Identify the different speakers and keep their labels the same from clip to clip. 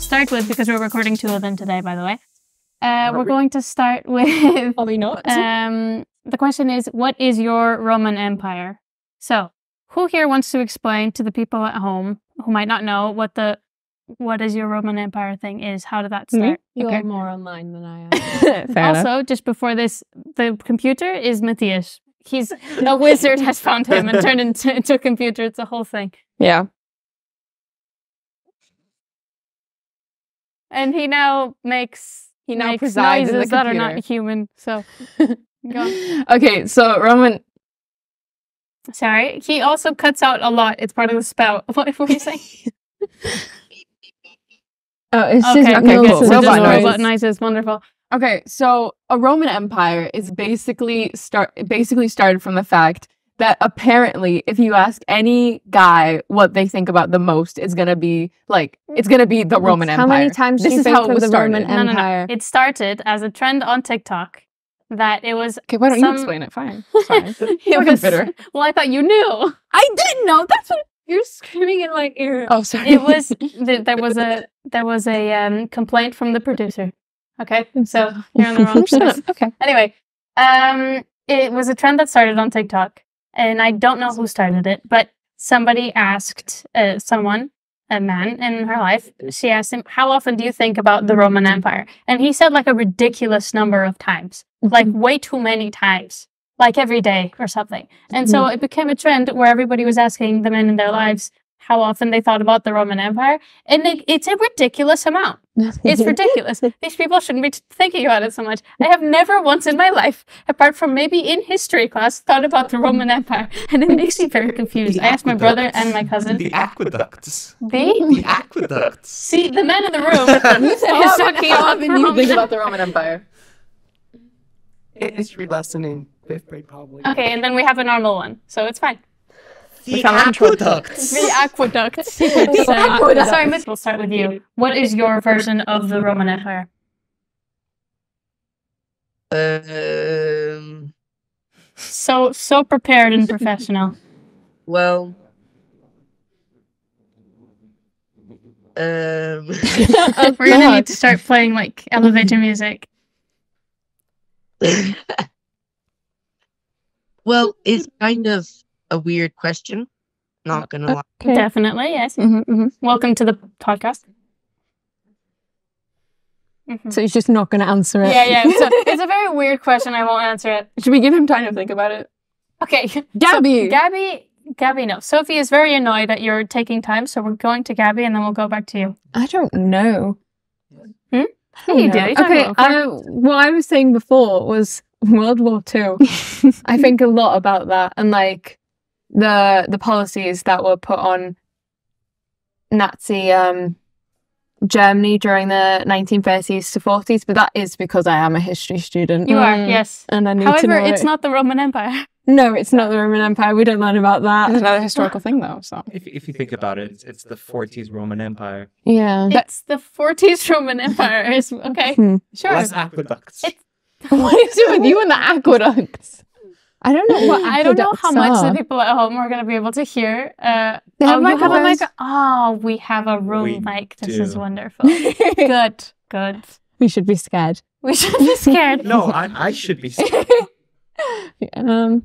Speaker 1: start with, because we're recording 2 of them today, by the way. We're going to start with...
Speaker 2: Are we not?
Speaker 1: The question is, what is your Roman Empire? So, who here wants to explain to the people at home who might not know what is your Roman Empire thing is? How did that start?
Speaker 2: You're more online than I am.
Speaker 1: Also, just before this, the computer is Matthias. He's a wizard has found him and turned into a computer. It's a whole thing.
Speaker 2: Yeah.
Speaker 1: And he now makes
Speaker 2: presides in the
Speaker 1: noises that are
Speaker 2: computer.
Speaker 1: not human. So, go on.
Speaker 2: Okay, so Roman.
Speaker 1: Sorry. He also cuts out a lot. It's part of the spell. What were you saying?
Speaker 2: Oh, it's
Speaker 1: Okay,
Speaker 2: just
Speaker 1: good.
Speaker 2: cool.
Speaker 1: So just
Speaker 2: Robot
Speaker 1: robot noises. Wonderful.
Speaker 2: Okay, so a Roman Empire is basically started from the fact that apparently, if you ask any guy what they think about the most, it's gonna be the Roman Empire.
Speaker 3: How many times do you think of the Roman Empire?
Speaker 1: No. It started as a trend on TikTok that it was.
Speaker 2: Okay, why don't you explain it? Fine. Sorry.
Speaker 1: It was bitter. Well, I thought you knew.
Speaker 2: I didn't know. That's what you're screaming in my ear. Oh, sorry.
Speaker 1: It was there was a complaint from the producer. Okay, so you're on the wrong side.
Speaker 2: Okay.
Speaker 1: Anyway, it was a trend that started on TikTok, and I don't know who started it, but somebody asked a man in her life, she asked him, how often do you think about the Roman Empire? And he said like a ridiculous number of times, like way too many times, like every day or something. And so it became a trend where everybody was asking the men in their lives how often they thought about the Roman Empire. And it's a ridiculous amount. It's ridiculous. These people shouldn't be thinking about it so much. I have never once in my life, apart from maybe in history class, thought about the Roman Empire. And it makes me very confused. I asked my brother and my cousin.
Speaker 4: The aqueducts.
Speaker 1: The
Speaker 4: Aqueducts.
Speaker 1: See, the man in the room is talking
Speaker 2: How
Speaker 1: about
Speaker 2: often do you think about the Roman Empire?
Speaker 4: History lesson in 5th grade, probably.
Speaker 1: Okay, and then we have a normal one, so it's fine.
Speaker 4: The aqueducts.
Speaker 1: The aqueducts. Sorry, Miss, we'll start with you. What is your version of the Roman Empire? So prepared and professional.
Speaker 5: Well,
Speaker 1: We're gonna need to start playing like elevator music.
Speaker 5: well, it's kind of a weird question. Not gonna lie.
Speaker 1: Definitely, yes. Welcome to the podcast.
Speaker 3: So he's just not going to answer it.
Speaker 1: Yeah. So it's a very weird question. I won't answer it.
Speaker 2: Should we give him time to think about it?
Speaker 1: Okay.
Speaker 2: Gaby.
Speaker 1: So, Gaby, no. Sophie is very annoyed that you're taking time, so we're going to Gaby and then we'll go back to you.
Speaker 3: I don't know.
Speaker 1: Yeah, you do.
Speaker 3: Okay, what I was saying before was World War II. I think a lot about that and like the policies that were put on Nazi Germany during the 1930s to 40s, but that is because I am a history student.
Speaker 1: You are, yes.
Speaker 3: And I need to
Speaker 1: However,
Speaker 3: know
Speaker 1: it's not the Roman Empire.
Speaker 3: No, it's not the Roman Empire. We don't learn about that.
Speaker 2: It's another historical thing, though. So
Speaker 4: If you think about it, it's the 40s Roman Empire.
Speaker 3: Yeah.
Speaker 1: It's the 40s Roman Empire. Okay, sure.
Speaker 4: Less aqueducts.
Speaker 3: What is it with you and the aqueducts? I don't know what
Speaker 1: I don't know how much
Speaker 3: are.
Speaker 1: the people at home are going to be able to hear.
Speaker 3: They have
Speaker 1: you have a
Speaker 3: microphones.
Speaker 1: mic. Oh, we have a room
Speaker 4: We
Speaker 1: mic. This
Speaker 4: do.
Speaker 1: is wonderful. Good.
Speaker 3: We should be scared.
Speaker 1: We should be scared.
Speaker 4: No, I should be scared.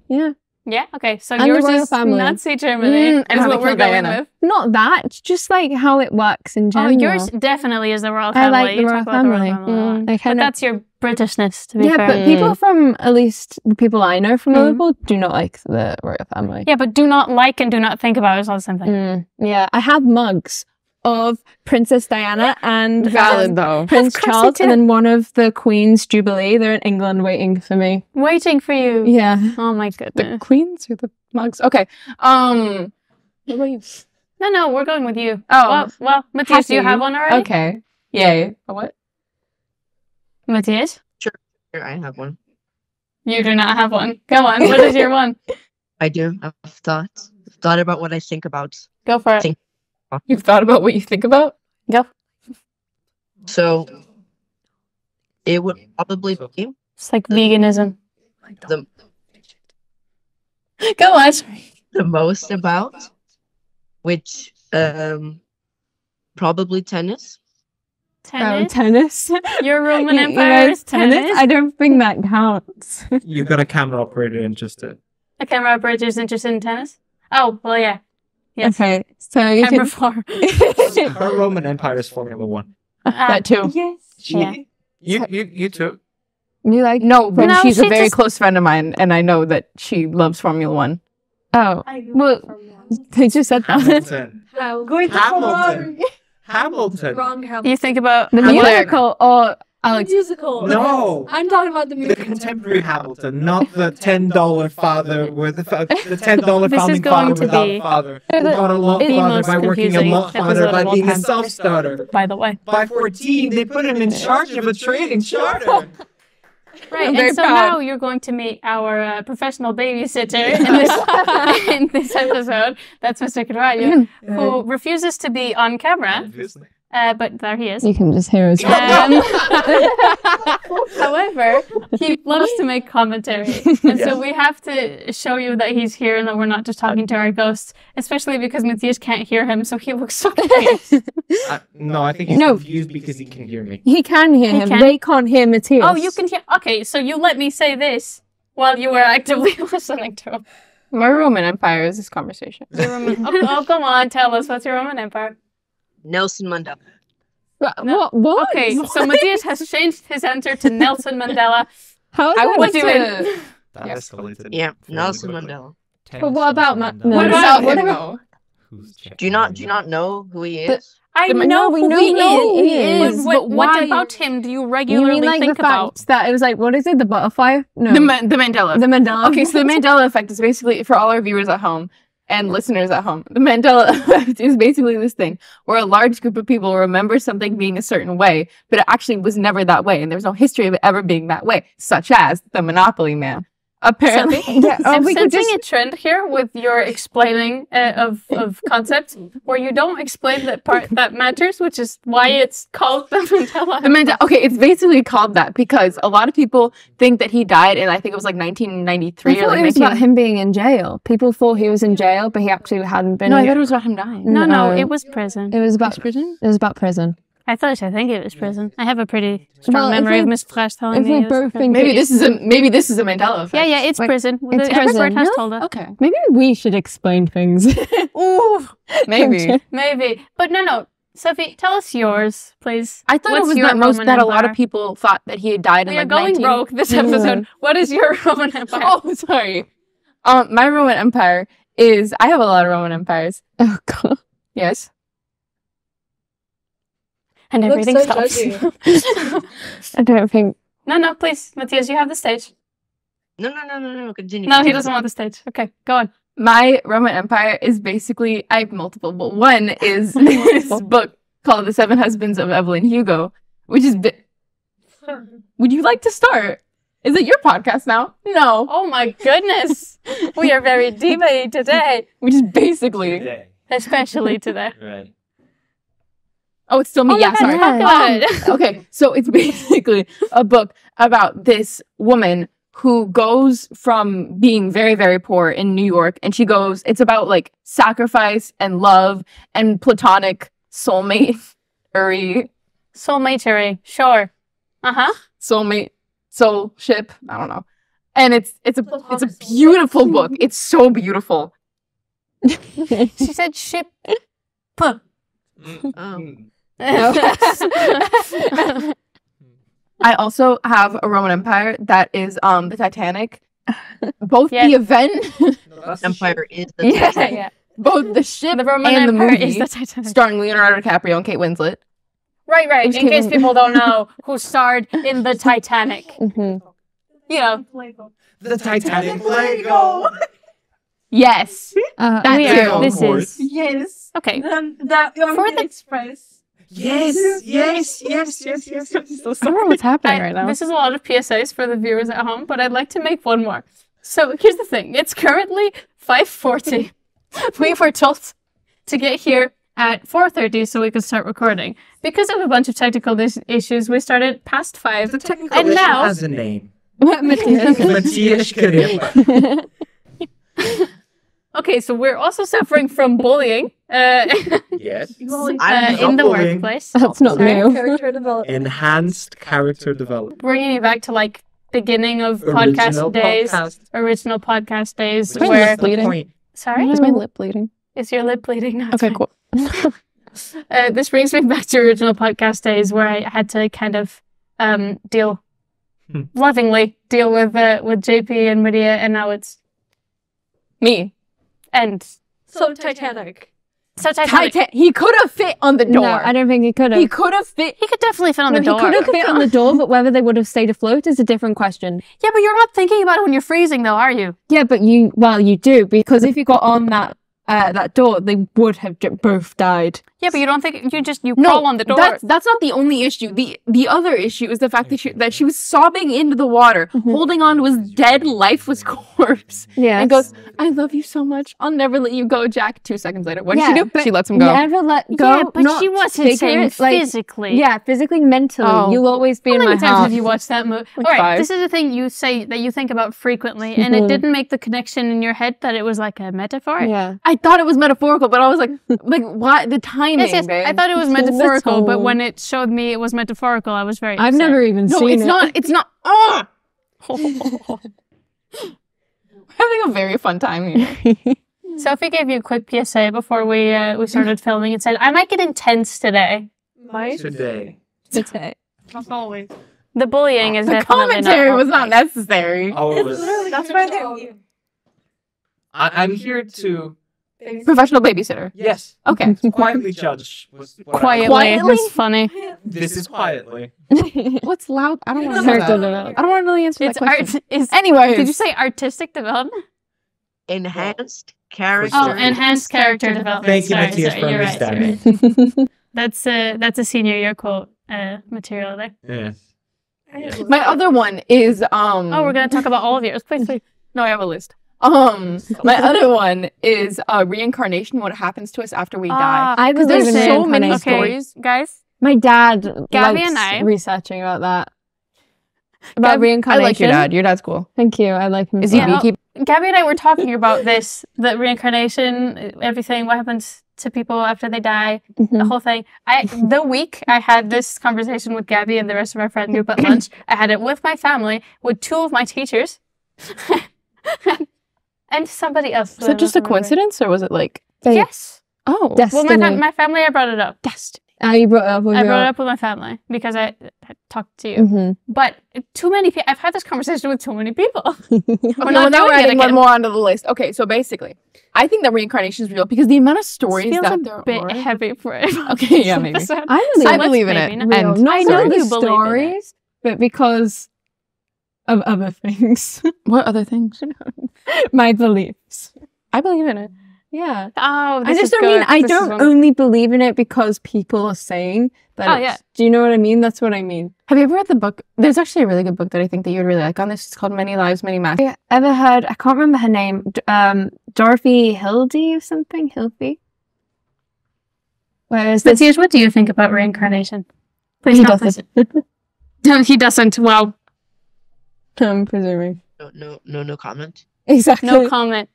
Speaker 3: Yeah.
Speaker 1: Yeah, okay. So
Speaker 3: And the
Speaker 1: yours
Speaker 3: royal
Speaker 1: is
Speaker 3: family.
Speaker 1: Nazi Germany.
Speaker 2: and
Speaker 1: is
Speaker 2: how
Speaker 1: what
Speaker 2: they
Speaker 1: we're
Speaker 2: killed
Speaker 1: going
Speaker 2: Diana.
Speaker 1: with.
Speaker 3: Not that. It's just like how it works in
Speaker 1: Oh,
Speaker 3: general.
Speaker 1: yours definitely is the royal
Speaker 3: I
Speaker 1: family.
Speaker 3: like the
Speaker 1: You
Speaker 3: royal
Speaker 1: talk about the
Speaker 3: family.
Speaker 1: royal family a lot.
Speaker 3: I
Speaker 1: But
Speaker 3: kind of.
Speaker 1: that's your Britishness, to be
Speaker 3: Yeah,
Speaker 1: fair.
Speaker 3: but people from, at least the people I know from Liverpool, do not like the royal family.
Speaker 1: Yeah, but do not like and do not think about is all the same thing.
Speaker 3: Yeah, I have mugs of Princess Diana and
Speaker 2: valid though.
Speaker 3: Prince
Speaker 1: Of course you
Speaker 3: Charles,
Speaker 1: do.
Speaker 3: and then one of the Queen's Jubilee. They're in England waiting for me.
Speaker 1: Waiting for you.
Speaker 3: Yeah.
Speaker 1: Oh my
Speaker 2: The
Speaker 1: goodness.
Speaker 2: queens or the mugs? Okay. What about you?
Speaker 1: No, we're going with you.
Speaker 2: Oh.
Speaker 1: Well, Matthias, do you
Speaker 2: Happy.
Speaker 1: have one already?
Speaker 2: Okay. Yay. A what?
Speaker 1: Matthias?
Speaker 5: Here, I have one.
Speaker 1: You do not have one. Go on. What is your one?
Speaker 5: I do. I've thought about what I think about.
Speaker 1: Go for it.
Speaker 5: Think-
Speaker 2: You've thought about what you think about?
Speaker 1: Go.
Speaker 5: So it would probably be
Speaker 1: It's like veganism.
Speaker 5: the
Speaker 1: Go on.
Speaker 5: the most about, which probably tennis.
Speaker 1: Tennis. Your Roman
Speaker 3: You
Speaker 1: Empire
Speaker 3: know,
Speaker 1: is tennis.
Speaker 3: I don't think that counts.
Speaker 4: You got a camera operator interested.
Speaker 1: A camera operator is interested in tennis. Oh well, yeah. Yes.
Speaker 3: Okay, so you
Speaker 1: Camera
Speaker 3: can...
Speaker 1: 4.
Speaker 4: Her Roman Empire is Formula 1.
Speaker 2: That too.
Speaker 3: Yes.
Speaker 1: Yeah.
Speaker 4: You too.
Speaker 3: You like...
Speaker 2: No, but
Speaker 1: No,
Speaker 2: she's a
Speaker 1: she
Speaker 2: very
Speaker 1: just-
Speaker 2: close friend of mine, and I know that she loves Formula 1.
Speaker 3: Oh, well, they just said that.
Speaker 4: Hamilton.
Speaker 6: Going to
Speaker 4: Hamilton. Hamilton.
Speaker 6: Wrong Hamilton.
Speaker 1: You think about
Speaker 3: The
Speaker 2: Hamilton.
Speaker 3: musical or
Speaker 6: The
Speaker 3: Alex?
Speaker 6: musical.
Speaker 4: No.
Speaker 6: I'm talking about the
Speaker 4: The
Speaker 6: musical.
Speaker 4: contemporary Hamilton, not the $10 father with the $10
Speaker 1: This is
Speaker 4: founding
Speaker 1: going
Speaker 4: father
Speaker 1: to
Speaker 4: without
Speaker 1: be
Speaker 4: a father. Who
Speaker 3: the-
Speaker 4: got a lot
Speaker 1: the
Speaker 4: father
Speaker 1: most
Speaker 4: by working a
Speaker 1: confusing
Speaker 4: lot father
Speaker 1: episode
Speaker 4: by
Speaker 1: of all
Speaker 4: being a
Speaker 1: time.
Speaker 4: self-starter.
Speaker 1: by the way.
Speaker 4: By 14, they put him in charge of a trading charter.
Speaker 1: Right,
Speaker 2: I'm very
Speaker 1: and so
Speaker 2: proud.
Speaker 1: now you're going to meet our professional babysitter in this episode. That's Mr. Carvalho, who refuses to be on camera,
Speaker 4: Obviously.
Speaker 1: but there he is.
Speaker 3: You can just hear us.
Speaker 1: However, he loves to make commentary, and so we have to show you that he's here and that we're not just talking to our ghosts, especially because Matthias can't hear him, so he looks so confused.
Speaker 4: No, I think he's
Speaker 3: No.
Speaker 4: confused because he can hear me.
Speaker 3: He can hear him.
Speaker 1: can?
Speaker 3: They can't hear Matthias.
Speaker 1: Oh, you can hear. Okay, so you let me say this while you were actively listening to him.
Speaker 2: My Roman Empire is this conversation.
Speaker 1: Oh, come on, tell us what's your Roman Empire.
Speaker 5: Nelson Mandela.
Speaker 3: What?
Speaker 1: Okay, so Matthias has changed his answer to Nelson Mandela.
Speaker 3: How is
Speaker 2: I
Speaker 3: that
Speaker 2: would
Speaker 1: do
Speaker 2: like
Speaker 1: it.
Speaker 2: to.
Speaker 4: That
Speaker 2: Yes.
Speaker 4: escalated.
Speaker 5: Yeah,
Speaker 4: fairly
Speaker 5: Nelson
Speaker 4: quickly.
Speaker 5: Mandela.
Speaker 3: But what about
Speaker 4: Nelson
Speaker 3: Ma-
Speaker 4: Mandela.
Speaker 3: no,
Speaker 2: What
Speaker 3: no,
Speaker 2: about
Speaker 3: what
Speaker 2: him,
Speaker 3: about-
Speaker 2: though?
Speaker 4: Who's checking
Speaker 5: Do you not know who he is?
Speaker 1: I
Speaker 2: No,
Speaker 1: know
Speaker 3: we
Speaker 1: who
Speaker 3: know
Speaker 1: he
Speaker 3: who he
Speaker 1: is,
Speaker 3: is,
Speaker 1: but
Speaker 3: but
Speaker 1: what
Speaker 3: why-
Speaker 1: about him do you
Speaker 3: You
Speaker 1: regularly
Speaker 3: mean like
Speaker 1: think
Speaker 3: the fact
Speaker 1: about?
Speaker 3: that it was like, what is it? The butterfly? No.
Speaker 2: The Mandela.
Speaker 3: The Mandela.
Speaker 2: Okay, so the Mandela effect is basically, for all our viewers at home and listeners at home, the Mandela effect is basically this thing where a large group of people remember something being a certain way, but it actually was never that way, and there's no history of it ever being that way, such as the Monopoly Man. Apparently.
Speaker 3: Yeah,
Speaker 1: I'm
Speaker 3: we could
Speaker 1: sensing
Speaker 3: just...
Speaker 1: a trend here with your explaining of concepts where you don't explain that part that matters, which is why it's called the Mandela.
Speaker 2: The Mandela, okay, it's basically called that because a lot of people think that he died in, I think it was like 1993
Speaker 3: I
Speaker 2: or
Speaker 3: thought
Speaker 2: like
Speaker 3: it was about
Speaker 2: 19...
Speaker 3: him being in jail. People thought he was in jail, but he actually hadn't been.
Speaker 2: No, I thought it was about him dying.
Speaker 1: No, it was prison.
Speaker 3: It was about
Speaker 2: prison?
Speaker 3: It was about prison.
Speaker 1: I think it was prison. I have a pretty strong
Speaker 3: Well, if
Speaker 1: memory of
Speaker 3: we-
Speaker 1: Miss Flash telling
Speaker 3: If
Speaker 1: me.
Speaker 3: we
Speaker 1: it was
Speaker 3: both
Speaker 1: prison.
Speaker 3: think
Speaker 2: Maybe this is a Mandela effect.
Speaker 1: Yeah, it's
Speaker 3: Wait,
Speaker 1: prison.
Speaker 3: it's
Speaker 1: The expert
Speaker 3: prison.
Speaker 1: has
Speaker 3: Really?
Speaker 1: told us.
Speaker 2: Okay.
Speaker 3: maybe we should explain things.
Speaker 2: Ooh, maybe.
Speaker 1: Maybe. But no. Sophie, tell us yours, please.
Speaker 2: I thought
Speaker 1: What's
Speaker 2: it was
Speaker 1: your
Speaker 2: that most
Speaker 1: Roman
Speaker 2: that a lot
Speaker 1: Empire?
Speaker 2: of people thought that he had died in
Speaker 1: We are
Speaker 2: like
Speaker 1: going
Speaker 2: 19...
Speaker 1: broke this episode. What is your Roman Empire?
Speaker 2: Oh, sorry. My Roman Empire is I have a lot of Roman empires.
Speaker 3: Oh god.
Speaker 2: Yes.
Speaker 1: And
Speaker 6: Looks
Speaker 1: everything
Speaker 6: so
Speaker 1: stops.
Speaker 3: I don't think.
Speaker 1: No, please. Matthias, you have the stage.
Speaker 5: No. Continue.
Speaker 1: No, he
Speaker 5: continue.
Speaker 1: doesn't want the stage. Okay, go on.
Speaker 2: My Roman Empire is basically I have multiple, but one is this book called The Seven Husbands of Evelyn Hugo, which is would you like to start? Is it your podcast now? No.
Speaker 1: Oh my goodness. We are very debaty today.
Speaker 2: Which is basically
Speaker 4: Today.
Speaker 1: Especially today.
Speaker 4: Right.
Speaker 2: Oh, it's still me.
Speaker 1: Oh my
Speaker 2: Yeah,
Speaker 1: God,
Speaker 2: sorry.
Speaker 1: talk about it.
Speaker 2: Okay, so it's basically a book about this woman who goes from being very, very poor in New York, and it's about like sacrifice and love and platonic soulmate-ery,
Speaker 1: Soulmatery. Sure.
Speaker 2: soulmate, soulship. I don't know. And it's a beautiful book. It's so beautiful.
Speaker 1: She said ship.
Speaker 5: Oh.
Speaker 2: I also have a Roman Empire that is the Titanic. Both
Speaker 1: Yes.
Speaker 2: the event,
Speaker 5: Empire is the
Speaker 2: Yeah.
Speaker 5: Titanic.
Speaker 1: Yeah.
Speaker 2: both the ship
Speaker 1: The Roman
Speaker 2: and the
Speaker 1: Empire
Speaker 2: movie,
Speaker 1: is the Titanic.
Speaker 2: starring Leonardo DiCaprio and Kate Winslet.
Speaker 1: Right. In case people don't know who starred in the Titanic.
Speaker 3: Mhm.
Speaker 1: You know.
Speaker 4: The Titanic Lego.
Speaker 2: Yes.
Speaker 3: Uh,
Speaker 2: That
Speaker 1: we
Speaker 2: too.
Speaker 1: are. This is.
Speaker 6: Yes.
Speaker 1: Okay.
Speaker 6: That
Speaker 1: For the-
Speaker 6: Express.
Speaker 4: Yes.
Speaker 3: I don't know what's happening right now.
Speaker 1: This is a lot of PSAs for the viewers at home, but I'd like to make one more. So here's the thing. It's currently 5:40. We were told to get here at 4:30 so we could start recording. Because of a bunch of technical issues, we started past 5.
Speaker 4: The technical
Speaker 1: And
Speaker 4: issue
Speaker 1: now-
Speaker 4: has a name.
Speaker 3: Matthias.
Speaker 4: Matthias Karepa.
Speaker 1: Okay, so we're also suffering from bullying
Speaker 4: Yes.
Speaker 1: in
Speaker 5: I'm
Speaker 1: the
Speaker 4: bullying.
Speaker 1: workplace.
Speaker 3: That's not
Speaker 1: Sorry.
Speaker 3: new.
Speaker 6: Character development.
Speaker 4: Enhanced character development.
Speaker 1: Bringing you back to like beginning of
Speaker 4: Original
Speaker 1: podcast days,
Speaker 4: podcast.
Speaker 1: original podcast days,
Speaker 2: Is my
Speaker 1: where
Speaker 2: lip bleeding?
Speaker 4: Point.
Speaker 1: sorry,
Speaker 2: Is my lip bleeding?
Speaker 1: is your lip bleeding? No, it's
Speaker 2: Okay,
Speaker 1: fine.
Speaker 2: cool.
Speaker 1: This brings me back to original podcast days where I had to kind of lovingly deal with JP and Medea, and now it's
Speaker 2: Me.
Speaker 1: and
Speaker 6: So Titanic.
Speaker 1: so Titanic.
Speaker 2: He could have fit on the door.
Speaker 3: No, I don't think he could have.
Speaker 2: He could have fit.
Speaker 1: He could definitely fit on
Speaker 3: No,
Speaker 1: the door.
Speaker 3: he could have fit on the door, but whether they would have stayed afloat is a different question.
Speaker 1: Yeah, but you're not thinking about it when you're freezing, though, are you?
Speaker 3: Yeah, but you do, because if you got on that door, they would have both died.
Speaker 1: Yeah, but you don't think you crawl on the door.
Speaker 2: That's not the only issue. The other issue is the fact that she was sobbing into the water, holding on to his dead, lifeless corpse.
Speaker 3: Yeah.
Speaker 2: And goes, "I love you so much. I'll never let you go, Jack." 2 seconds later, what did
Speaker 3: Yeah,
Speaker 2: she do?
Speaker 3: but
Speaker 2: She lets him go.
Speaker 3: Never let go.
Speaker 1: Yeah, but
Speaker 3: not
Speaker 1: she wasn't saying
Speaker 3: figure-
Speaker 1: physically.
Speaker 3: Yeah, physically, mentally.
Speaker 2: Oh.
Speaker 3: You'll always be
Speaker 1: How
Speaker 3: in my
Speaker 1: many times
Speaker 3: heart.
Speaker 1: have you watched that movie?
Speaker 2: Like
Speaker 1: All right,
Speaker 2: 5.
Speaker 1: this is the thing you say that you think about frequently, and it didn't make the connection in your head that it was like a metaphor.
Speaker 3: Yeah.
Speaker 2: I thought it was metaphorical, but I was like, why the timing?
Speaker 1: Yes,
Speaker 2: babe.
Speaker 1: I thought it was metaphorical, but
Speaker 3: tone.
Speaker 1: when it showed me it was metaphorical, I was very
Speaker 3: I've
Speaker 1: upset.
Speaker 3: never even
Speaker 2: No,
Speaker 3: seen
Speaker 2: it's
Speaker 3: it.
Speaker 2: not. It's not. Oh! Having a very fun time here.
Speaker 1: Sophie gave you a quick PSA before we started filming and said, I might get intense today.
Speaker 6: Might.
Speaker 4: Today.
Speaker 3: Today.
Speaker 1: As always. The bullying is
Speaker 2: The
Speaker 1: definitely
Speaker 2: commentary
Speaker 1: not
Speaker 2: was not
Speaker 1: okay.
Speaker 2: necessary.
Speaker 4: Oh, it was.
Speaker 6: That's why they.
Speaker 4: I'm here to,
Speaker 2: Professional babysitter.
Speaker 4: yes,
Speaker 2: Okay.
Speaker 4: quietly judge.
Speaker 1: Quietly.
Speaker 2: Quietly?
Speaker 1: It's funny.
Speaker 4: This is quietly.
Speaker 2: What's loud? I don't want to know
Speaker 3: Character
Speaker 2: that.
Speaker 3: development.
Speaker 2: I don't want to really answer
Speaker 1: It's
Speaker 2: that question.
Speaker 1: art.
Speaker 2: Anyways.
Speaker 1: Did you say artistic development?
Speaker 5: Enhanced character.
Speaker 1: Oh, enhanced character development.
Speaker 4: Thank you,
Speaker 1: Sorry,
Speaker 4: Matthias,
Speaker 1: sorry,
Speaker 4: for
Speaker 1: you're right,
Speaker 4: understanding.
Speaker 1: you're right. That's a senior year quote material there.
Speaker 4: Yes.
Speaker 2: My other one is
Speaker 1: Oh, we're gonna talk about all of yours. Please, please.
Speaker 2: No, I have a list. My other one is reincarnation. What happens to us after we die?
Speaker 3: I
Speaker 2: Because
Speaker 3: believe
Speaker 2: there's
Speaker 3: in
Speaker 2: so many
Speaker 3: reincarnation.
Speaker 2: stories.
Speaker 1: Guys,
Speaker 3: My dad
Speaker 1: Gaby
Speaker 3: likes
Speaker 1: and I-
Speaker 3: researching about that. About
Speaker 2: I
Speaker 3: reincarnation.
Speaker 2: like your dad. Your dad's cool.
Speaker 3: Thank you. I like him.
Speaker 2: Is
Speaker 3: so
Speaker 2: he
Speaker 1: Yeah.
Speaker 3: much.
Speaker 2: beekeeper?
Speaker 1: Gabby and I were talking about this, the reincarnation, everything, what happens to people after they die, the whole thing. The week I had this conversation with Gabby and the rest of our friend group at lunch, I had it with my family, with 2 of my teachers, and somebody else.
Speaker 2: Was it just a coincidence, or was it like?
Speaker 1: Yes.
Speaker 2: Oh,
Speaker 1: Well,
Speaker 3: Destiny.
Speaker 1: my family, I brought it up.
Speaker 2: destiny.
Speaker 3: You brought it up with
Speaker 1: I
Speaker 3: your...
Speaker 1: brought it up with my family because I talked to you.
Speaker 3: Mhm.
Speaker 1: But too many people, I've had this conversation with too many people.
Speaker 2: Okay,
Speaker 1: not
Speaker 2: well, now
Speaker 1: doing
Speaker 2: we're
Speaker 1: it
Speaker 2: adding one
Speaker 1: again.
Speaker 2: more onto the list. Okay, so basically, I think that reincarnation is real because the amount of
Speaker 1: It
Speaker 2: stories
Speaker 1: feels
Speaker 2: that
Speaker 1: a
Speaker 2: there
Speaker 1: bit
Speaker 2: are.
Speaker 1: heavy for it.
Speaker 2: Okay, yeah, maybe.
Speaker 3: I believe,
Speaker 2: I believe in it.
Speaker 3: real.
Speaker 2: And
Speaker 3: Not
Speaker 1: I
Speaker 3: for
Speaker 1: know
Speaker 3: the
Speaker 1: you believe in it.
Speaker 3: stories, but because of other things.
Speaker 2: What other things?
Speaker 3: My beliefs.
Speaker 2: I believe in it.
Speaker 3: Yeah.
Speaker 1: Oh,
Speaker 3: I
Speaker 1: this
Speaker 3: just
Speaker 1: is
Speaker 3: don't
Speaker 1: good.
Speaker 3: mean I
Speaker 1: This is
Speaker 3: don't
Speaker 1: one-
Speaker 3: only believe in it because people are saying that.
Speaker 1: Oh,
Speaker 3: it's-
Speaker 1: yeah.
Speaker 3: Do you know what I mean? That's what I mean.
Speaker 2: Have you ever read the book? There's actually a really good book that I think that you would really like on this. It's called Many Lives, Many Masters.
Speaker 3: Have you ever heard? I can't remember her name. Dorothy Hildy or something. Hildy. Whereas this?
Speaker 1: Matthias, what do you think about reincarnation? Please
Speaker 3: He
Speaker 1: don't
Speaker 3: doesn't.
Speaker 1: listen. He doesn't. Wow.
Speaker 3: I'm presuming.
Speaker 5: No comment.
Speaker 3: Exactly.
Speaker 1: No comment.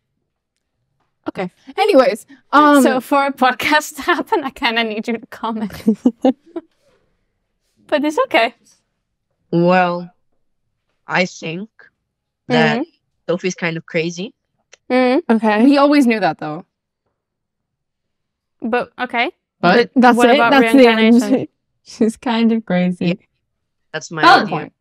Speaker 2: Okay. Anyways,
Speaker 1: So for a podcast to happen, I kind of need you to comment. But it's okay.
Speaker 5: Well, I think that Sophie's kind of crazy.
Speaker 3: Okay.
Speaker 2: we always knew that though.
Speaker 1: But okay.
Speaker 2: But
Speaker 3: That's
Speaker 1: What
Speaker 3: it.
Speaker 1: about
Speaker 3: That's the
Speaker 1: reincarnation?
Speaker 3: end. She's kind of crazy.
Speaker 5: That's my
Speaker 2: valid
Speaker 5: idea.
Speaker 2: point.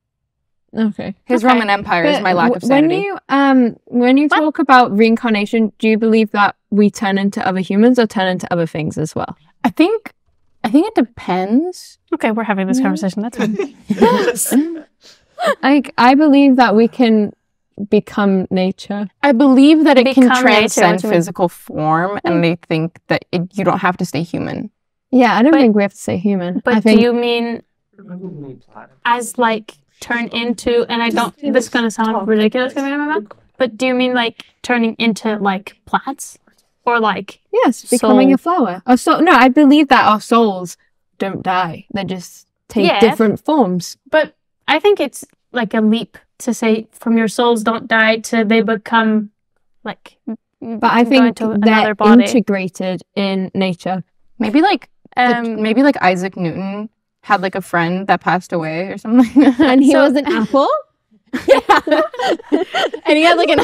Speaker 3: Okay.
Speaker 2: His
Speaker 1: Okay.
Speaker 2: Roman Empire is
Speaker 3: But
Speaker 2: my lack of sanity.
Speaker 3: when you
Speaker 1: What?
Speaker 3: talk about reincarnation, do you believe that we turn into other humans or turn into other things as well?
Speaker 2: I think it depends.
Speaker 1: Okay, we're having this conversation. That's fine.
Speaker 3: I believe that we can become nature.
Speaker 2: I believe that it can
Speaker 1: Become nature,
Speaker 2: transcend
Speaker 1: what do you mean?
Speaker 2: physical form, and I think that you don't have to stay human.
Speaker 3: Yeah, I don't
Speaker 1: But-
Speaker 3: think we have to say human.
Speaker 1: But
Speaker 3: I think
Speaker 1: do you mean as like turn into? And I don't. This is gonna sound ridiculous coming out of my mouth. But do you mean like turning into like plants, or like?
Speaker 3: yes, becoming
Speaker 1: soul.
Speaker 3: a flower. Or so no, I believe that our souls don't die. They just take
Speaker 1: Yeah.
Speaker 3: different forms.
Speaker 1: But I think it's like a leap to say from your souls don't die to they become like
Speaker 3: But I think they're integrated in nature.
Speaker 2: Maybe like
Speaker 1: Um,
Speaker 2: maybe like Isaac Newton had like a friend that passed away or something like that.
Speaker 3: And he was an apple?
Speaker 2: And he had like an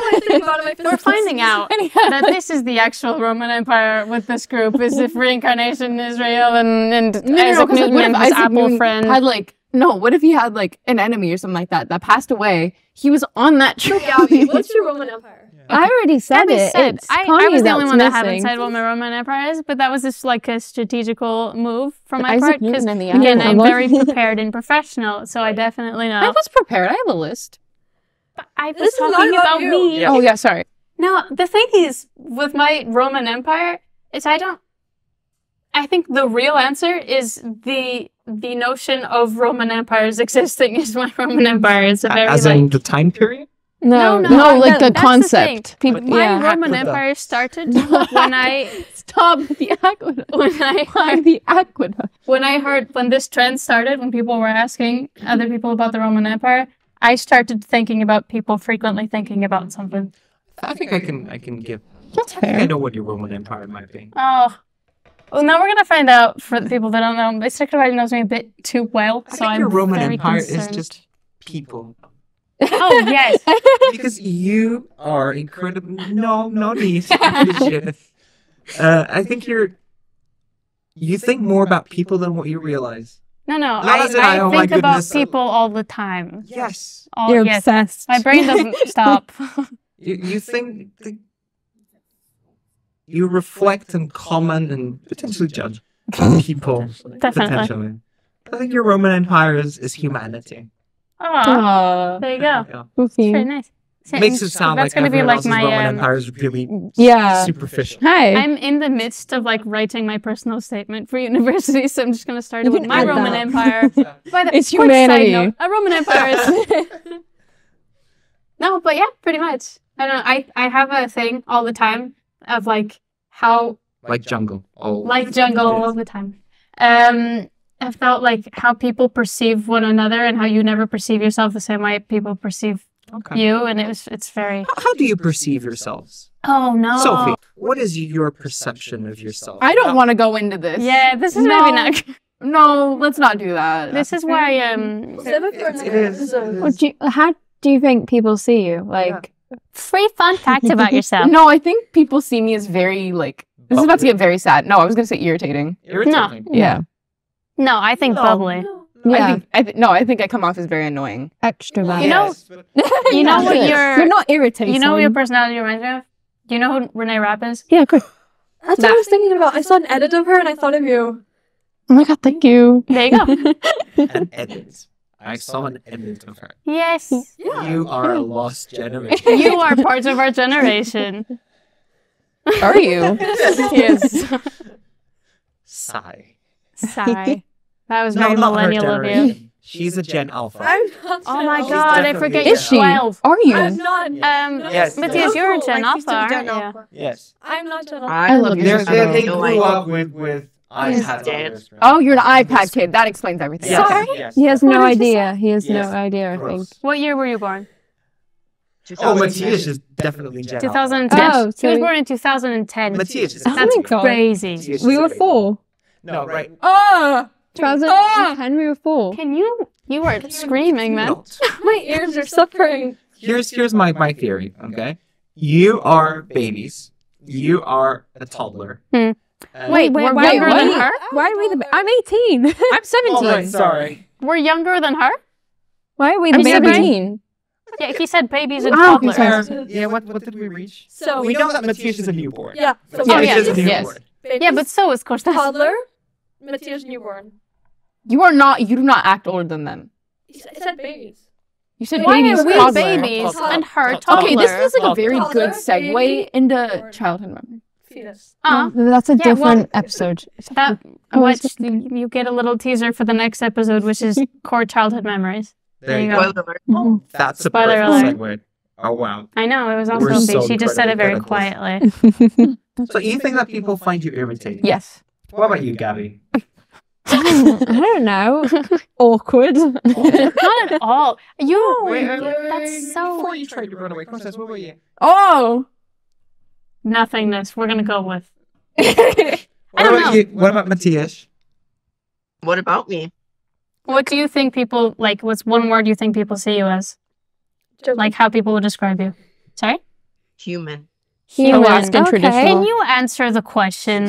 Speaker 1: we're finding out that this is the actual Roman Empire with this group. Is if reincarnation is real and Isaac Newton and his apple friend
Speaker 2: had like what if he had like an enemy or something like that that passed away? He was on that trip.
Speaker 6: Gabby, what's your Roman Empire?
Speaker 3: I already said
Speaker 1: Gabby
Speaker 3: it.
Speaker 1: said,
Speaker 3: It's
Speaker 1: I
Speaker 3: Connie
Speaker 1: was the only
Speaker 3: that's
Speaker 1: one that haven't
Speaker 3: missing.
Speaker 1: said what my Roman Empire is, but that was just like a strategical move from my
Speaker 2: Isaac
Speaker 1: part because
Speaker 2: Newton and the
Speaker 1: again,
Speaker 2: apple.
Speaker 1: I'm very prepared and professional, so I definitely know.
Speaker 2: I was prepared. I have a list.
Speaker 1: But I was
Speaker 6: This is not
Speaker 1: talking
Speaker 6: about
Speaker 1: about
Speaker 6: you.
Speaker 1: me.
Speaker 2: Oh yeah, sorry.
Speaker 1: No, the thing is, with my Roman Empire, is I think the real answer is the notion of Roman empires existing is my Roman Empire. It's a very
Speaker 4: As
Speaker 1: like,
Speaker 4: in the time period?
Speaker 3: No,
Speaker 2: like the
Speaker 1: that's
Speaker 2: concept.
Speaker 1: thing. My
Speaker 4: Yeah.
Speaker 1: Roman
Speaker 4: Aqueducts.
Speaker 1: Empire started when I
Speaker 2: Stop the aqueduct.
Speaker 1: when
Speaker 2: The aqueduct.
Speaker 1: when this trend started, when people were asking other people about the Roman Empire, I started thinking about people frequently thinking about something.
Speaker 4: I think I can give.
Speaker 2: That's
Speaker 4: I think I
Speaker 2: fair.
Speaker 4: know what your Roman Empire might be.
Speaker 1: Oh. Well, now we're gonna find out for the people that don't know. My secretary knows me a bit too well,
Speaker 4: I
Speaker 1: so
Speaker 4: think
Speaker 1: I'm
Speaker 4: your Roman
Speaker 1: very
Speaker 4: Empire
Speaker 1: concerned.
Speaker 4: is just people.
Speaker 1: Oh yes,
Speaker 4: Because you are incredible. No need to appreciate. I think you think more about people than what you realize.
Speaker 1: no.
Speaker 4: Not
Speaker 1: I
Speaker 4: as in, oh my
Speaker 1: think about
Speaker 4: goodness.
Speaker 1: people all the time.
Speaker 4: Yes.
Speaker 1: Oh
Speaker 3: You're
Speaker 1: yes,
Speaker 3: obsessed.
Speaker 1: my brain doesn't stop.
Speaker 4: You think that you reflect and comment and potentially judge people.
Speaker 1: Definitely.
Speaker 4: Potentially. I think your Roman Empire is humanity.
Speaker 1: Oh, there you go.
Speaker 4: Yeah.
Speaker 1: It's very nice. So-
Speaker 4: Makes it sound
Speaker 1: that's
Speaker 4: like
Speaker 1: gonna be
Speaker 4: everyone
Speaker 1: like
Speaker 4: else's
Speaker 1: my.
Speaker 4: Roman Empire is really
Speaker 3: Yeah.
Speaker 4: superficial.
Speaker 3: Hi.
Speaker 1: I'm in the midst of like writing my personal statement for university, so I'm just gonna start
Speaker 3: You
Speaker 1: it with
Speaker 3: can
Speaker 1: my
Speaker 3: add
Speaker 1: Roman
Speaker 3: that.
Speaker 1: Empire. By the
Speaker 3: It's
Speaker 1: quick side
Speaker 3: humanity.
Speaker 1: note, a Roman Empire is. No, but yeah, pretty much. I don't know. I have a thing all the time of like how
Speaker 4: Like jungle. Oh.
Speaker 1: like jungle all the time. I felt like how people perceive one another and how you never perceive yourself the same way people perceive
Speaker 4: Okay.
Speaker 1: you, and it's very.
Speaker 4: How do you perceive yourselves?
Speaker 1: Oh no,
Speaker 4: Sophie, what is your perception of yourself?
Speaker 2: I don't want to go into this.
Speaker 1: Yeah, this is
Speaker 2: No.
Speaker 1: maybe not.
Speaker 2: No, let's not do that.
Speaker 1: This is why
Speaker 6: Save it for
Speaker 4: It
Speaker 6: another
Speaker 4: is.
Speaker 6: episode.
Speaker 3: How do you think people see you? Like,
Speaker 1: free fun facts about yourself.
Speaker 2: No, I think people see me as very like. This is about to get very sad. No, I was gonna say irritating.
Speaker 4: Irritating.
Speaker 2: Yeah.
Speaker 1: No, I think bubbly.
Speaker 3: yeah,
Speaker 2: I think I come off as very annoying.
Speaker 3: extrovert.
Speaker 1: You know-
Speaker 4: Yes, but-
Speaker 1: You know what
Speaker 3: You're not irritating.
Speaker 1: You know what your personality reminds me of? Do you know who Renee Rapp is?
Speaker 3: Yeah, quick.
Speaker 6: That's what I was thinking about. I saw an edit of her and I thought of you.
Speaker 2: Oh my god, thank you.
Speaker 1: There you go.
Speaker 4: An edit. I saw an edit of her.
Speaker 1: Yes,
Speaker 6: Yeah.
Speaker 4: You are a lost generation.
Speaker 1: you are part of our generation.
Speaker 2: Are you?
Speaker 1: Yes.
Speaker 4: Sigh.
Speaker 1: Sorry, that was
Speaker 4: No,
Speaker 1: very
Speaker 4: not her
Speaker 1: millennial of you.
Speaker 4: generation. She's a Gen Alpha.
Speaker 6: I'm not.
Speaker 1: Oh my
Speaker 6: Gen
Speaker 1: god,
Speaker 6: Alpha.
Speaker 1: I
Speaker 4: definitely
Speaker 1: forget
Speaker 4: a
Speaker 1: you're
Speaker 2: Is she?
Speaker 1: 12.
Speaker 2: Are you?
Speaker 6: I'm not.
Speaker 4: Yes.
Speaker 1: Matthias, you're a
Speaker 6: No,
Speaker 1: Gen
Speaker 6: I think
Speaker 1: Alpha,
Speaker 6: so,
Speaker 1: aren't
Speaker 6: Gen
Speaker 1: you?
Speaker 6: Alpha.
Speaker 4: Yes.
Speaker 6: I'm not Gen Alpha.
Speaker 2: I love
Speaker 4: They
Speaker 2: your
Speaker 4: they
Speaker 2: generation.
Speaker 4: grew up with
Speaker 5: Yes,
Speaker 4: iPads.
Speaker 5: Dan.
Speaker 2: Oh, you're an iPad kid. That explains everything.
Speaker 4: Yes,
Speaker 1: Sorry?
Speaker 4: yes.
Speaker 3: He has
Speaker 1: What
Speaker 3: no
Speaker 1: did you
Speaker 3: idea. He has
Speaker 4: Yes.
Speaker 3: no idea, I think.
Speaker 4: Gross.
Speaker 1: What year were you born?
Speaker 4: Oh, Matthias is definitely Gen Alpha.
Speaker 1: 2010.
Speaker 3: Oh,
Speaker 1: He was
Speaker 3: so-
Speaker 1: born in 2010.
Speaker 4: Matthias is
Speaker 3: Oh
Speaker 1: That's
Speaker 3: my God.
Speaker 1: crazy.
Speaker 4: Matthias
Speaker 3: We
Speaker 4: is
Speaker 3: were
Speaker 4: a-
Speaker 3: 4.
Speaker 4: No, right.
Speaker 2: Oh,
Speaker 3: 2010, we were 4.
Speaker 1: Can you were screaming, man.
Speaker 4: Not.
Speaker 6: My ears are suffering.
Speaker 4: Here's my theory, okay? You are babies. You are a toddler.
Speaker 1: Hmm.
Speaker 4: And-
Speaker 1: We're
Speaker 3: wait,
Speaker 1: younger
Speaker 3: what?
Speaker 1: than her?
Speaker 3: Why are we the... I'm 18. I'm 17.
Speaker 4: Oh, right, sorry.
Speaker 1: We're younger than her?
Speaker 3: Why are we
Speaker 1: I'm
Speaker 3: the
Speaker 1: 17.
Speaker 3: 17?
Speaker 1: Yeah, he said babies and
Speaker 3: Oh,
Speaker 1: toddlers.
Speaker 3: sorry.
Speaker 4: Yeah, what did we reach?
Speaker 6: So
Speaker 4: We know that Matthias is a newborn.
Speaker 6: yeah. So
Speaker 1: Oh, yeah.
Speaker 4: Matthias is a
Speaker 2: Yes.
Speaker 4: newborn.
Speaker 6: babies,
Speaker 1: Yeah, but so is Constança.
Speaker 6: toddler, Matthias newborn.
Speaker 2: you are not. You do not act older than them.
Speaker 6: It said babies.
Speaker 2: You said
Speaker 1: Why
Speaker 2: babies.
Speaker 1: are we
Speaker 2: toddler.
Speaker 1: babies
Speaker 4: Toddler.
Speaker 1: and her
Speaker 4: Toddler.
Speaker 2: Okay, this
Speaker 1: toddler?
Speaker 2: feels like a very
Speaker 6: Toddler,
Speaker 2: good segue
Speaker 6: baby,
Speaker 2: into
Speaker 6: newborn.
Speaker 2: childhood memory.
Speaker 6: Fetus.
Speaker 3: That's a
Speaker 1: Yeah, well-
Speaker 3: different episode.
Speaker 1: That
Speaker 3: Oh,
Speaker 1: which
Speaker 3: it's-
Speaker 1: you get a little teaser for the next episode, which is core childhood memories.
Speaker 4: There you
Speaker 1: There
Speaker 4: go.
Speaker 1: you
Speaker 5: Spoiler alert.
Speaker 3: Mhm.
Speaker 4: That's a
Speaker 1: Spoiler
Speaker 4: perfect
Speaker 1: alert.
Speaker 4: segue. Oh, wow.
Speaker 1: I know it was
Speaker 4: We're
Speaker 1: also
Speaker 4: so
Speaker 1: Sophie. She just said it very
Speaker 4: incredibly good
Speaker 1: quietly.
Speaker 4: So you think that people find you irritating?
Speaker 2: Yes.
Speaker 4: What about you, Gabby?
Speaker 3: I don't know. Awkward.
Speaker 1: Not at all. You.
Speaker 4: Wait,
Speaker 1: that's so.
Speaker 4: Before you tried to run away, Constance, what were you?
Speaker 2: Oh.
Speaker 1: nothingness. We're gonna go with.
Speaker 4: What about Matias?
Speaker 5: What about me?
Speaker 1: What do you think people like? What's one word you think people see you as? Like how people would describe you? Sorry.
Speaker 5: Human.
Speaker 3: Human.
Speaker 2: Alaskan
Speaker 3: Okay.
Speaker 2: traditional.
Speaker 1: Can you answer the question?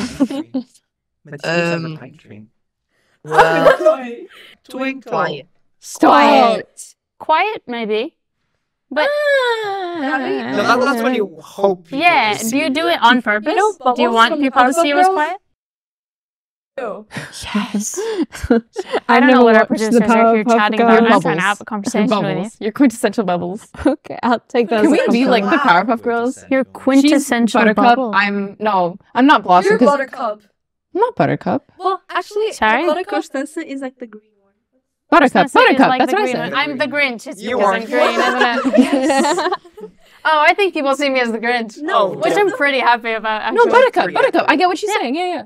Speaker 4: Matias has a pine tree. Twinkle.
Speaker 5: Quiet.
Speaker 1: Quiet. Quiet, maybe. But
Speaker 4: No, that's what you hope. people
Speaker 1: yeah,
Speaker 4: will
Speaker 1: do
Speaker 4: see
Speaker 1: you do it on purpose?
Speaker 6: know
Speaker 1: Do you
Speaker 6: Bubbles
Speaker 1: want
Speaker 6: from
Speaker 1: people to
Speaker 6: Powerpuff
Speaker 1: see you as
Speaker 6: Girls?
Speaker 1: quiet?
Speaker 3: Yes.
Speaker 1: I don't know what our
Speaker 3: watched
Speaker 1: producers
Speaker 3: the
Speaker 1: are here
Speaker 3: Powerpuff
Speaker 1: chatting about. I'm
Speaker 3: Girls.
Speaker 1: trying to have a conversation with you.
Speaker 2: Bubbles. You're quintessential Bubbles.
Speaker 3: Okay, I'll take those.
Speaker 2: Can we
Speaker 3: as
Speaker 2: be like the
Speaker 3: compliments.
Speaker 2: Powerpuff Girls?
Speaker 1: You're quintessential
Speaker 2: Buttercup.
Speaker 1: Bubble.
Speaker 2: I'm not Blossom.
Speaker 6: You're
Speaker 2: 'cause
Speaker 6: Buttercup.
Speaker 2: I'm not Buttercup.
Speaker 6: Well, actually,
Speaker 1: Sorry?
Speaker 6: Constança is like the green one.
Speaker 2: Buttercup.
Speaker 1: Constança is
Speaker 2: Buttercup.
Speaker 1: like
Speaker 2: That's
Speaker 1: the
Speaker 2: what I
Speaker 1: green
Speaker 2: said.
Speaker 1: one. I'm the Grinch. It's
Speaker 4: You
Speaker 1: because
Speaker 4: are.
Speaker 1: I'm green, isn't it? Oh, I think people see me as the Grinch.
Speaker 6: No,
Speaker 1: Which I'm pretty happy about.
Speaker 2: No,
Speaker 1: Actually.
Speaker 2: Buttercup. Buttercup. I get what she's saying. Yeah.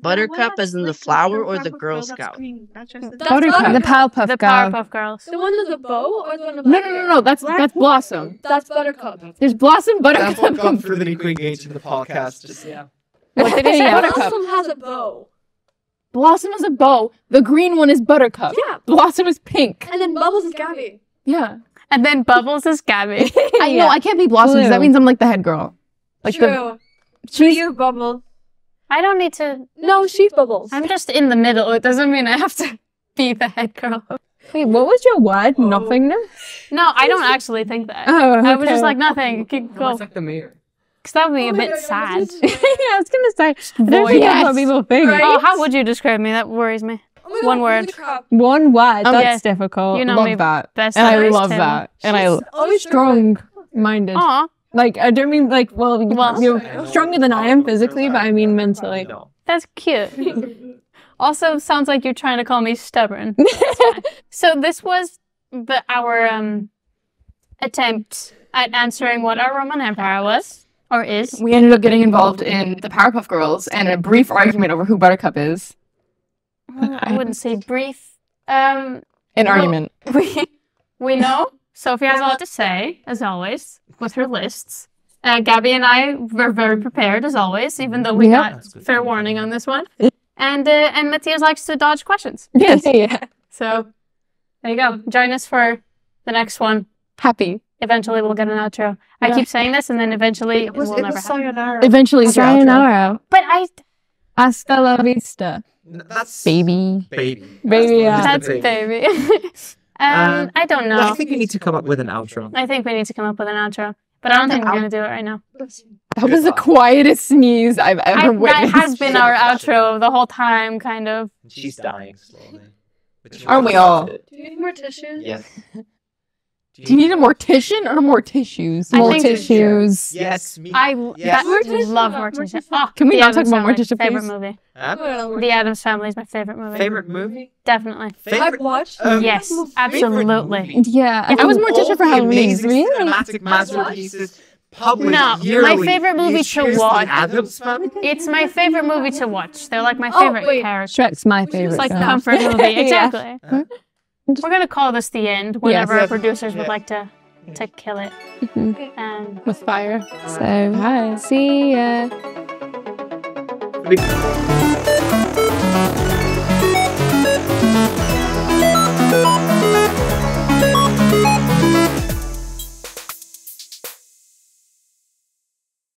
Speaker 5: Buttercup as in the flower or the Girl Scout?
Speaker 6: That's
Speaker 2: Buttercup.
Speaker 3: The Powerpuff
Speaker 1: The
Speaker 3: Girl.
Speaker 1: Powerpuff Girls.
Speaker 6: The one with the bow or the one with
Speaker 2: No. That's Blossom.
Speaker 6: That's Buttercup.
Speaker 2: There's Blossom,
Speaker 4: That's
Speaker 2: Buttercup.
Speaker 4: what gone for the new engage in the podcast. Just
Speaker 2: What did he say?
Speaker 3: Yeah.
Speaker 2: Buttercup.
Speaker 6: Blossom has a bow.
Speaker 2: Blossom is a bow. The green one is Buttercup.
Speaker 6: Yeah.
Speaker 2: Blossom is pink.
Speaker 6: And then Bubbles is Gaby.
Speaker 2: Yeah.
Speaker 1: And then Bubbles is Gaby.
Speaker 2: I know. I can't be Blossom because that
Speaker 3: Blue.
Speaker 2: means I'm like the head girl. Like
Speaker 6: True.
Speaker 2: she's
Speaker 6: You, Bubbles.
Speaker 1: I don't need to.
Speaker 6: No, she's Bubbles.
Speaker 1: I'm just in the middle. It doesn't mean I have to be the head girl.
Speaker 3: Wait, what was your word? Nothingness?
Speaker 1: No, I don't actually think that.
Speaker 3: Oh,
Speaker 1: I was just
Speaker 3: okay.
Speaker 1: like nothing. Keep
Speaker 4: it's
Speaker 1: going.
Speaker 4: like the mayor.
Speaker 1: Because that would be a
Speaker 6: Oh my
Speaker 1: bit
Speaker 6: God,
Speaker 1: sad.
Speaker 3: Yeah, I was gonna say. I don't
Speaker 1: Void.
Speaker 3: think that's what people think.
Speaker 6: Right?
Speaker 1: Oh, how would you describe me? That worries me.
Speaker 6: Oh my God,
Speaker 1: One
Speaker 6: holy
Speaker 1: word.
Speaker 6: crap.
Speaker 3: One word. That's
Speaker 1: yeah.
Speaker 3: difficult.
Speaker 1: You know
Speaker 2: love
Speaker 1: me
Speaker 2: that.
Speaker 1: best.
Speaker 2: And I
Speaker 1: at
Speaker 2: love
Speaker 1: table.
Speaker 2: that. And I
Speaker 6: She's always
Speaker 3: Strong-minded.
Speaker 1: Aw,
Speaker 3: Like, I don't mean like, well,
Speaker 1: Well-
Speaker 3: you're stronger than I am physically, but I mean mentally.
Speaker 4: No.
Speaker 1: that's cute. Also, sounds like you're trying to call me stubborn. So this was our attempt at answering what our Roman Empire was or is.
Speaker 2: We ended up getting involved in the Powerpuff Girls and a brief argument over who Buttercup is.
Speaker 1: I wouldn't say brief.
Speaker 2: An
Speaker 1: Well-
Speaker 2: argument.
Speaker 1: We know Sophie has a lot to say, as always, with her lists. Gabby and I were very prepared, as always, even though we
Speaker 3: Yep.
Speaker 1: got fair warning on this one. And Matthias likes to dodge questions.
Speaker 3: Yes. Yeah.
Speaker 1: So there you go. Join us for the next one.
Speaker 2: Happy.
Speaker 1: Eventually, we'll get an outro. I
Speaker 3: Yeah.
Speaker 1: keep saying this, and then eventually it will never happen.
Speaker 4: sayonara.
Speaker 2: Eventually, it's your outro.
Speaker 3: Sayonara.
Speaker 1: But I.
Speaker 3: Hasta la vista.
Speaker 4: That's
Speaker 2: Baby.
Speaker 4: Baby.
Speaker 3: Baby, yeah.
Speaker 1: That's baby. I don't know.
Speaker 4: Well, I think we need to come up with an outro.
Speaker 1: I think we need to come up with an outro, but I don't think we're gonna do it right now.
Speaker 2: That was the quietest sneeze I've ever
Speaker 1: That
Speaker 2: witnessed.
Speaker 1: has been our outro the whole time, kind of.
Speaker 4: She's dying slowly.
Speaker 2: Aren't we all?
Speaker 6: Do you need more tissues?
Speaker 4: Yes.
Speaker 2: Do you need a mortician or more tissues?
Speaker 1: I
Speaker 3: More
Speaker 1: think-
Speaker 3: tissues.
Speaker 4: Yes, me.
Speaker 1: I
Speaker 4: Yes.
Speaker 6: Morticia.
Speaker 1: love Morticia. Oh,
Speaker 2: Can we
Speaker 1: The
Speaker 2: not talk
Speaker 1: Addams
Speaker 2: about
Speaker 1: Family,
Speaker 2: Morticia,
Speaker 1: favorite
Speaker 2: please?
Speaker 1: movie.
Speaker 4: Huh?
Speaker 1: The Addams Family is my favorite movie.
Speaker 4: Favorite movie?
Speaker 1: Definitely.
Speaker 6: I've watched.
Speaker 1: Yes,
Speaker 4: favorite
Speaker 1: absolutely.
Speaker 4: movie?
Speaker 3: Yeah.
Speaker 2: I was
Speaker 4: All
Speaker 2: Morticia for
Speaker 4: the
Speaker 2: Halloween.
Speaker 4: amazing
Speaker 3: Really?
Speaker 4: cinematic masterpieces published
Speaker 1: No, my
Speaker 4: yearly.
Speaker 1: favorite movie
Speaker 4: You
Speaker 1: to
Speaker 4: choose the
Speaker 1: watch-
Speaker 4: Addams Family?
Speaker 1: It's my favorite movie to watch. They're like my
Speaker 6: Oh,
Speaker 1: favorite
Speaker 6: wait.
Speaker 1: character.
Speaker 3: Shrek's my favorite.
Speaker 1: It's like
Speaker 3: film.
Speaker 1: comfort movie.
Speaker 3: Yeah.
Speaker 1: Exactly.
Speaker 4: Huh?
Speaker 1: We're gonna call this the end whenever
Speaker 2: Yes.
Speaker 1: our producers would
Speaker 4: Yeah.
Speaker 1: like to kill it. Um,
Speaker 2: With fire.
Speaker 3: So,
Speaker 2: Bye.
Speaker 3: see ya.
Speaker 4: Big-